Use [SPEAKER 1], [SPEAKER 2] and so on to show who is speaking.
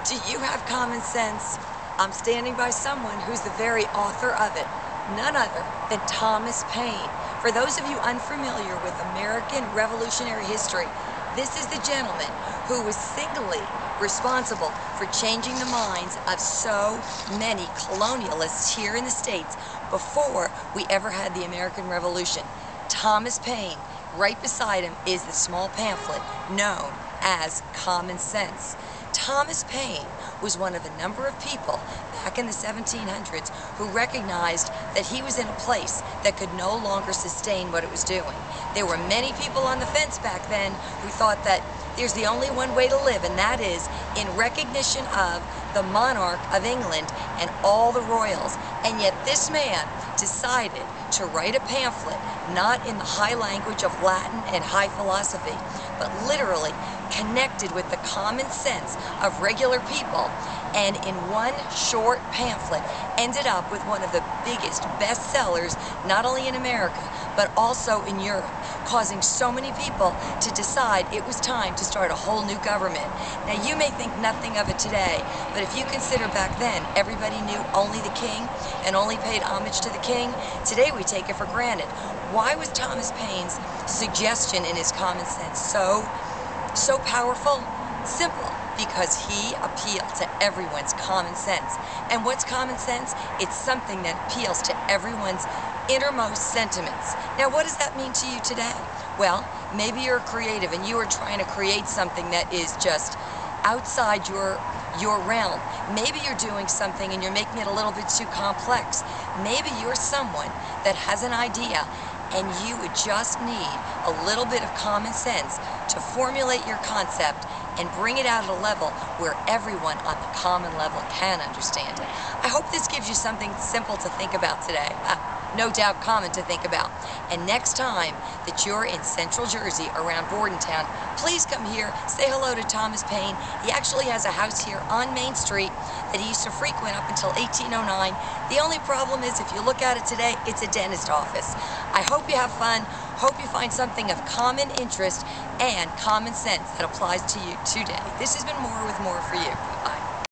[SPEAKER 1] Do you have common sense? I'm standing by someone who's the very author of it, none other than Thomas Paine. For those of you unfamiliar with American Revolutionary history, this is the gentleman who was singly responsible for changing the minds of so many colonialists here in the States before we ever had the American Revolution. Thomas Paine. Right beside him is the small pamphlet known as Common Sense. Thomas Paine was one of a number of people back in the 1700s who recognized that he was in a place that could no longer sustain what it was doing. There were many people on the fence back then who thought that there's the only one way to live, and that is in recognition of the monarch of England and all the royals. And yet this man decided to write a pamphlet not in the high language of Latin and high philosophy, but literally connected with the common sense of regular people, and in one short pamphlet ended up with one of the biggest bestsellers not only in America but also in Europe, causing so many people to decide it was time to start a whole new government. Now you may think nothing of it today, but if you consider back then everybody knew only the king and only paid homage to the king, today we take it for granted. Why was Thomas Paine's suggestion in his Common Sense so powerful? Simple. Because he appealed to everyone's common sense. And what's common sense? It's something that appeals to everyone's innermost sentiments. Now, what does that mean to you today? Well, maybe you're creative and you are trying to create something that is just outside your realm. Maybe you're doing something and you're making it a little bit too complex. Maybe you're someone that has an idea and you would just need a little bit of common sense to formulate your concept and bring it out at a level where everyone on the common level can understand it. I hope this gives you something simple to think about today. No doubt common to think about. And next time that you're in Central Jersey around Bordentown, please come here, say hello to Thomas Paine. He actually has a house here on Main Street that he used to frequent up until 1809. The only problem is if you look at it today, it's a dentist office. I hope you have fun. Hope you find something of common interest and common sense that applies to you today. This has been More with More for you.